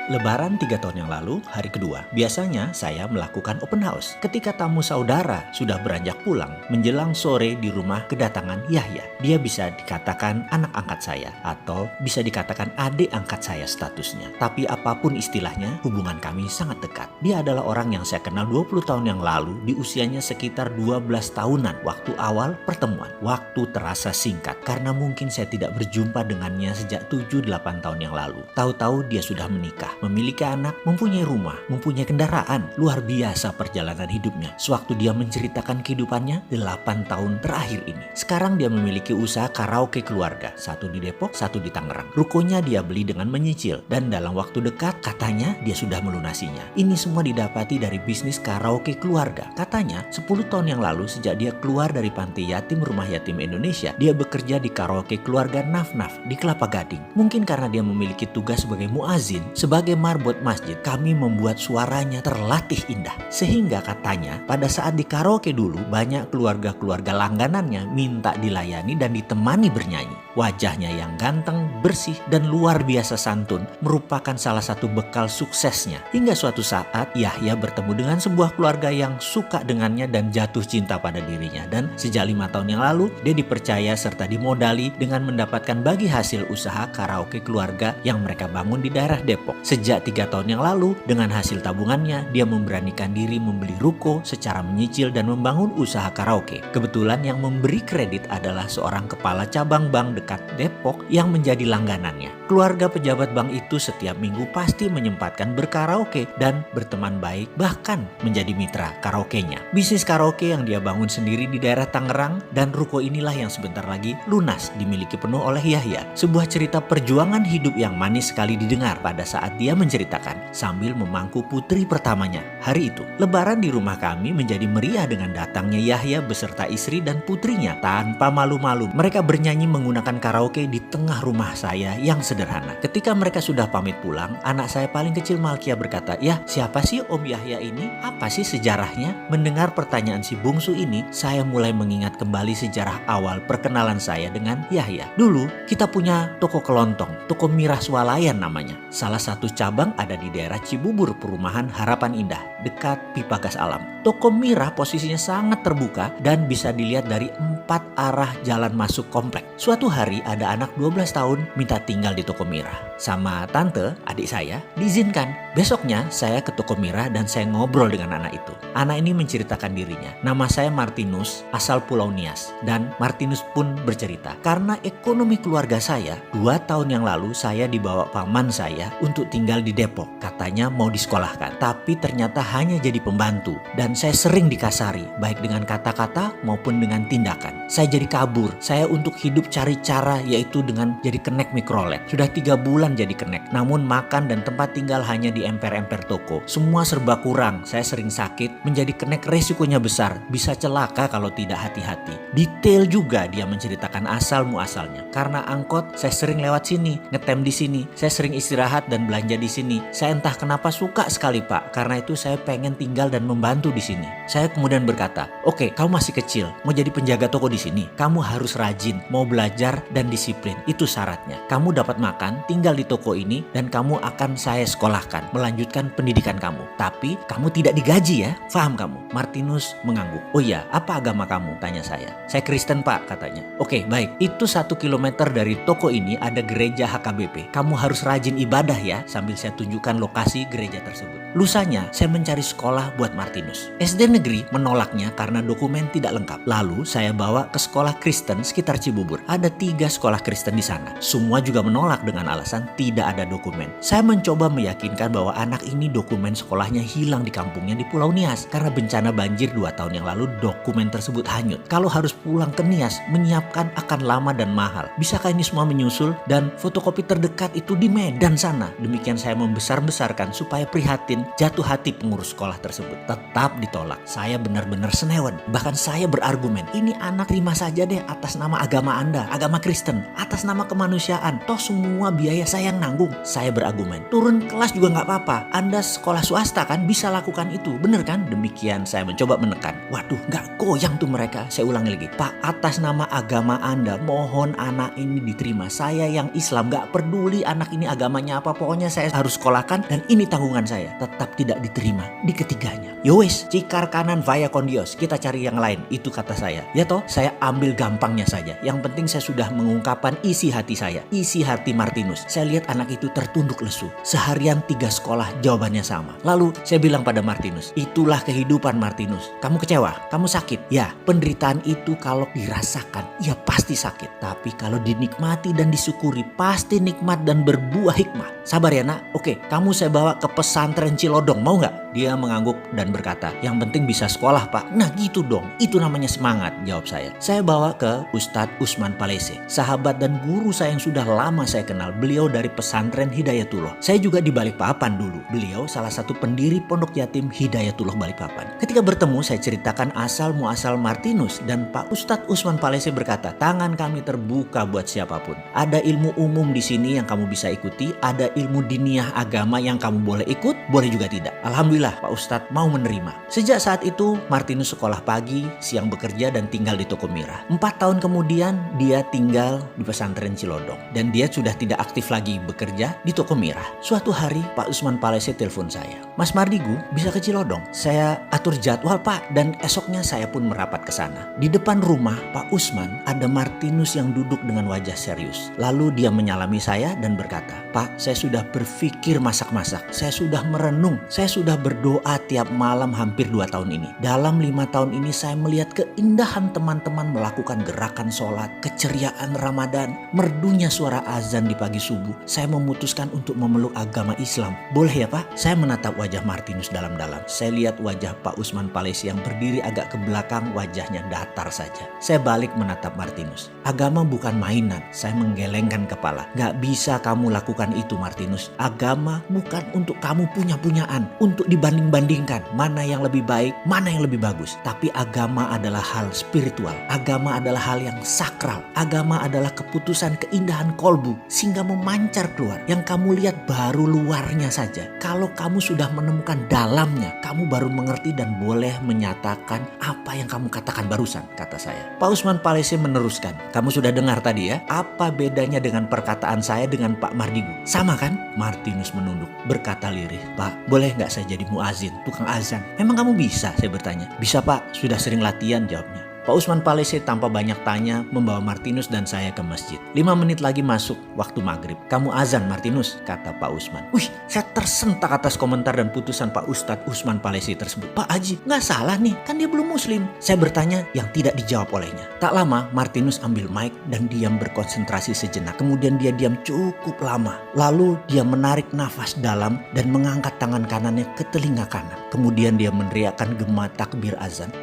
Lebaran 3 tahun yang lalu, hari kedua, biasanya saya melakukan open house. Ketika tamu saudara sudah beranjak pulang, menjelang sore di rumah kedatangan Yahya. Dia bisa dikatakan anak angkat saya, atau bisa dikatakan adik angkat saya statusnya. Tapi apapun istilahnya, hubungan kami sangat dekat. Dia adalah orang yang saya kenal 20 tahun yang lalu, di usianya sekitar 12 tahunan waktu awal pertemuan. Waktu terasa singkat, karena mungkin saya tidak berjumpa dengannya sejak 7-8 tahun yang lalu. Tahu-tahu dia sudah menikah, memiliki anak, mempunyai rumah, mempunyai kendaraan. Luar biasa perjalanan hidupnya. Sewaktu dia menceritakan kehidupannya 8 tahun terakhir ini. Sekarang dia memiliki usaha karaoke keluarga. Satu di Depok, satu di Tangerang. Rukonya dia beli dengan menyicil. Dan dalam waktu dekat katanya dia sudah melunasinya. Ini semua didapati dari bisnis karaoke keluarga. Katanya 10 tahun yang lalu sejak dia keluar dari panti yatim Rumah Yatim Indonesia, dia bekerja di karaoke keluarga Naf-Naf di Kelapa Gading. Mungkin karena dia memiliki tugas sebagai muazin, sebagai marbot masjid, kami membuat suaranya terlatih indah. Sehingga katanya pada saat di karaoke dulu banyak keluarga-keluarga langganannya minta dilayani dan ditemani bernyanyi. Wajahnya yang ganteng, bersih, dan luar biasa santun merupakan salah satu bekal suksesnya. Hingga suatu saat Yahya bertemu dengan sebuah keluarga yang suka dengannya dan jatuh cinta pada dirinya. Dan sejak 5 tahun yang lalu dia dipercaya serta dimodali dengan mendapatkan bagi hasil usaha karaoke keluarga yang mereka bangun di daerah Depok. Sejak 3 tahun yang lalu, dengan hasil tabungannya, dia memberanikan diri membeli ruko secara menyicil dan membangun usaha karaoke. Kebetulan yang memberi kredit adalah seorang kepala cabang bank dekat Depok yang menjadi langganannya. Keluarga pejabat bank itu setiap minggu pasti menyempatkan berkaraoke dan berteman baik, bahkan menjadi mitra karaokenya. Bisnis karaoke yang dia bangun sendiri di daerah Tangerang, dan ruko inilah yang sebentar lagi lunas dimiliki penuh oleh Yahya. Sebuah cerita perjuangan hidup yang manis sekali didengar pada saat dia menceritakan sambil memangku putri pertamanya. Hari itu, Lebaran di rumah kami menjadi meriah dengan datangnya Yahya beserta istri dan putrinya. Tanpa malu-malu, mereka bernyanyi menggunakan karaoke di tengah rumah saya yang sederhana. Ketika mereka sudah pamit pulang, anak saya paling kecil Malkia berkata, "Ya, siapa sih Om Yahya ini? Apa sih sejarahnya?" Mendengar pertanyaan si bungsu ini, saya mulai mengingat kembali sejarah awal perkenalan saya dengan Yahya. Dulu, kita punya toko kelontong, toko Mirah Swalayan namanya. Salah satu cabang ada di daerah Cibubur, Perumahan Harapan Indah, dekat Pipa Gas Alam. Toko Mirah posisinya sangat terbuka dan bisa dilihat dari 4 arah jalan masuk komplek. Suatu hari ada anak 12 tahun minta tinggal di toko Mirah. Sama tante, adik saya, diizinkan. Besoknya saya ke toko Mirah dan saya ngobrol dengan anak itu. Anak ini menceritakan dirinya. "Nama saya Martinus, asal Pulau Nias." Dan Martinus pun bercerita, "Karena ekonomi keluarga saya, 2 tahun yang lalu saya dibawa paman saya untuk tinggal di Depok. Katanya mau disekolahkan, tapi ternyata hanya jadi pembantu. Dan saya sering dikasari, baik dengan kata-kata maupun dengan tindakan. Saya jadi kabur. Saya untuk hidup cari cara, yaitu dengan jadi kenek mikrolet. Sudah 3 bulan jadi kenek. Namun makan dan tempat tinggal hanya di emper-emper toko. Semua serba kurang. Saya sering sakit. Menjadi kenek resikonya besar. Bisa celaka kalau tidak hati-hati." Detail juga dia menceritakan asal muasalnya. "Karena angkot, saya sering lewat sini, ngetem di sini. Saya sering istirahat dan belanja di sini. Saya entah kenapa suka sekali, Pak. Karena itu saya pengen tinggal dan membantu di sini." Saya kemudian berkata, "Oke, kamu masih kecil, mau jadi penjaga toko di sini. Kamu harus rajin, mau belajar dan disiplin. Itu syaratnya. Kamu dapat makan, tinggal di toko ini, dan kamu akan saya sekolahkan, melanjutkan pendidikan kamu. Tapi kamu tidak digaji ya, paham kamu?" Martinus mengangguk. "Oh iya, apa agama kamu?" tanya saya. "Saya Kristen, Pak," katanya. "Oke, baik. Itu 1 kilometer dari toko ini ada gereja HKBP. Kamu harus rajin ibadah ya," sambil saya tunjukkan lokasi gereja tersebut. Lusanya, saya mencari sekolah buat Martinus. SD negeri menolaknya karena dokumen tidak lengkap. Lalu saya bawa ke sekolah Kristen sekitar Cibubur. Ada 3 sekolah Kristen di sana. Semua juga menolak dengan alasan tidak ada dokumen. Saya mencoba meyakinkan bahwa anak ini dokumen sekolahnya hilang di kampungnya di Pulau Nias. Karena bencana banjir 2 tahun yang lalu, dokumen tersebut hanyut. Kalau harus pulang ke Nias, menyiapkan akan lama dan mahal. Bisakah ini semua menyusul? Dan fotokopi terdekat itu di Medan sana. Demikian saya membesar-besarkan supaya prihatin, jatuh hati pengurus sekolah tersebut. Tetap ditolak. Saya benar-benar senewan. Bahkan saya berargumen, "Ini anak terima saja deh atas nama agama Anda. Agama nama Kristen, atas nama kemanusiaan. Toh semua biaya saya yang nanggung. Saya berargumen, turun kelas juga nggak apa-apa. Anda sekolah swasta kan bisa lakukan itu, bener kan? Demikian saya mencoba menekan. Waduh, nggak goyang tuh mereka. Saya ulangi lagi, Pak, atas nama agama Anda, mohon anak ini diterima. Saya yang Islam, nggak peduli anak ini agamanya apa, pokoknya saya harus sekolahkan dan ini tanggungan saya. Tetap tidak diterima di ketiganya. Yowes, cikar kanan vaya kondios, kita cari yang lain, itu kata saya. Ya toh, saya ambil gampangnya saja. Yang penting saya sudah mengungkapkan isi hati saya, isi hati Martinus. Saya lihat anak itu tertunduk lesu. Seharian 3 sekolah jawabannya sama. Lalu saya bilang pada Martinus, itulah kehidupan Martinus. Kamu kecewa? Kamu sakit? Ya, penderitaan itu kalau dirasakan, ya pasti sakit. Tapi kalau dinikmati dan disyukuri, pasti nikmat dan berbuah hikmah. Sabar ya nak, oke, kamu saya bawa ke pesantren Cilodong, mau nggak? Dia mengangguk dan berkata, yang penting bisa sekolah pak. Nah gitu dong, itu namanya semangat, jawab saya. Saya bawa ke Ustadz Usman Palese, sahabat dan guru saya yang sudah lama saya kenal. Beliau dari pesantren Hidayatullah. Saya juga di Balikpapan dulu. Beliau salah satu pendiri pondok yatim Hidayatullah Balikpapan. Ketika bertemu saya ceritakan asal muasal Martinus dan Pak Ustadz Usman Palese berkata, tangan kami terbuka buat siapapun. Ada ilmu umum di sini yang kamu bisa ikuti, ada ilmu diniyah agama yang kamu boleh ikut, boleh juga tidak. Alhamdulillah Pak Ustadz mau menerima. Sejak saat itu Martinus sekolah pagi, siang bekerja dan tinggal di Toko Mirah. 4 tahun kemudian dia tinggal di pesantren Cilodong dan dia sudah tidak aktif lagi bekerja di Toko Mirah. Suatu hari Pak Usman Palese telepon saya, Mas Mardigu bisa ke Cilodong? Saya atur jadwal Pak dan esoknya saya pun merapat ke sana. Di depan rumah Pak Usman ada Martinus yang duduk dengan wajah serius. Lalu dia menyalami saya dan berkata, Pak, saya sudah berpikir masak-masak, saya sudah merenung, saya sudah berdoa tiap malam hampir 2 tahun ini. Dalam 5 tahun ini saya melihat keindahan teman-teman melakukan gerakan sholat, keceriaan Ramadan, merdunya suara azan di pagi subuh. Saya memutuskan untuk memeluk agama Islam. Boleh ya Pak? Saya menatap wajah Martinus dalam-dalam. Saya lihat wajah Pak Usman Palese yang berdiri agak ke belakang, wajahnya datar saja. Saya balik menatap Martinus. Agama bukan mainan. Saya menggelengkan kepala. Gak bisa kamu lakukan itu Martinus. Agama bukan untuk kamu punya-punyaan, untuk dibanding-bandingkan mana yang lebih baik, mana yang lebih bagus. Tapi agama adalah hal spiritual. Agama adalah hal yang sakral. Agama adalah keputusan keindahan kolbu sehingga memancar keluar. Yang kamu lihat baru luarnya saja. Kalau kamu sudah menemukan dalamnya, kamu baru mengerti dan boleh menyatakan apa yang kamu katakan barusan, kata saya. Pak Usman Palese meneruskan, kamu sudah dengar tadi ya, apa bedanya dengan perkataan saya dengan Pak Mardigu? Sama kan? Martinus menunduk, berkata lirih, Pak, boleh nggak saya jadi muazin, tukang azan? Memang kamu bisa? Saya bertanya. Bisa Pak, sudah sering latihan, jawabnya. Pak Usman Palese tanpa banyak tanya membawa Martinus dan saya ke masjid. 5 menit lagi masuk waktu maghrib. Kamu azan Martinus, kata Pak Usman. Wih, saya tersentak atas komentar dan putusan Pak Ustadz Usman Palese tersebut. Pak Haji, nggak salah nih, kan dia belum muslim. Saya bertanya yang tidak dijawab olehnya. Tak lama Martinus ambil mic dan diam berkonsentrasi sejenak. Kemudian dia diam cukup lama. Lalu dia menarik nafas dalam dan mengangkat tangan kanannya ke telinga kanan. Kemudian dia meneriakkan gema takbir azan.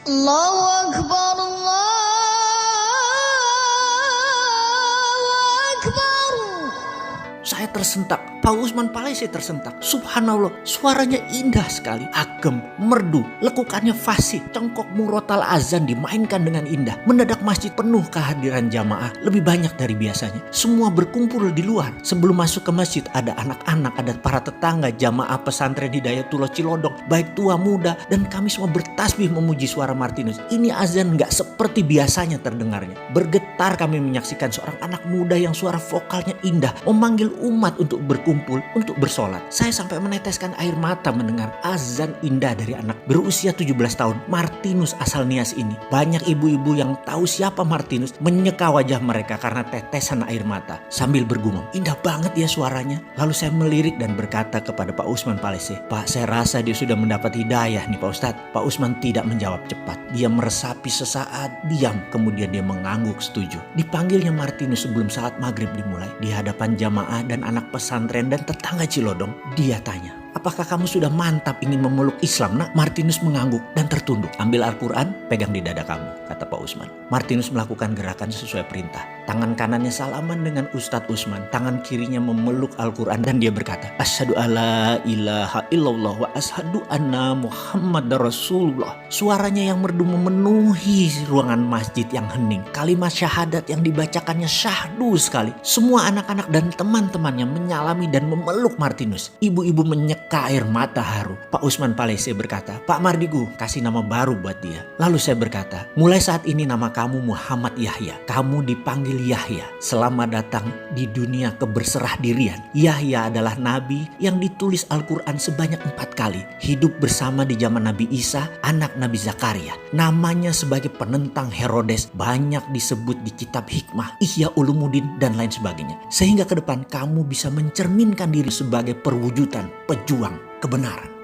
Allahu Akbar, Allahu Akbar. Saya tersentak, Pak Usman Palese tersentak. Subhanallah, suaranya indah sekali, agem, merdu, lekukannya fasih, cengkok murotal azan dimainkan dengan indah. Mendadak masjid penuh kehadiran jamaah, lebih banyak dari biasanya. Semua berkumpul di luar. Sebelum masuk ke masjid ada anak-anak, ada para tetangga, jamaah pesantren Hidayatullah Cilodong, baik tua muda, dan kami semua bertasbih memuji suara Martinus. Ini azan gak seperti biasanya terdengarnya. Bergetar kami menyaksikan seorang anak muda yang suara vokalnya indah, memanggil umat untuk berkumpul, untuk bersolat. Saya sampai meneteskan air mata mendengar azan indah dari anak berusia 17 tahun, Martinus asal Nias ini. Banyak ibu-ibu yang tahu siapa Martinus menyeka wajah mereka karena tetesan air mata sambil bergumam, indah banget ya suaranya. Lalu saya melirik dan berkata kepada Pak Usman Palese, Pak, saya rasa dia sudah mendapat hidayah nih Pak Ustadz. Pak Usman tidak menjawab cepat. Dia meresapi sesaat, diam, kemudian dia mengangguk setuju. Dipanggilnya Martinus sebelum salat maghrib dimulai. Di hadapan jamaah dan anak pesantren dan tetangga Cilodong, dia tanya, Apakah kamu sudah mantap ingin memeluk Islam, nak? Martinus mengangguk dan tertunduk. Ambil Al-Quran, pegang di dada kamu, kata Pak Usman. Martinus melakukan gerakan sesuai perintah. Tangan kanannya salaman dengan Ustadz Usman. Tangan kirinya memeluk Al-Quran dan dia berkata, Asyhadu alla ilaha illallah wa asyhadu anna Muhammad Rasulullah. Suaranya yang merdu memenuhi ruangan masjid yang hening. Kalimat syahadat yang dibacakannya syahdu sekali. Semua anak-anak dan teman-temannya menyalami dan memeluk Martinus. Ibu-ibu menyeka air mata haru. Pak Usman Palese berkata, Pak Mardigu, kasih nama baru buat dia. Lalu saya berkata, mulai saat ini nama kamu Muhammad Yahya. Kamu dipanggil Yahya. Selamat datang di dunia keberserah dirian. Yahya adalah nabi yang ditulis Al-Quran sebanyak 4 kali. Hidup bersama di zaman Nabi Isa, anak Nabi Zakaria. Namanya sebagai penentang Herodes banyak disebut di kitab hikmah, Ihya Ulumuddin dan lain sebagainya. Sehingga ke depan kamu bisa mencerminkan diri sebagai perwujudan pejuang kebenaran.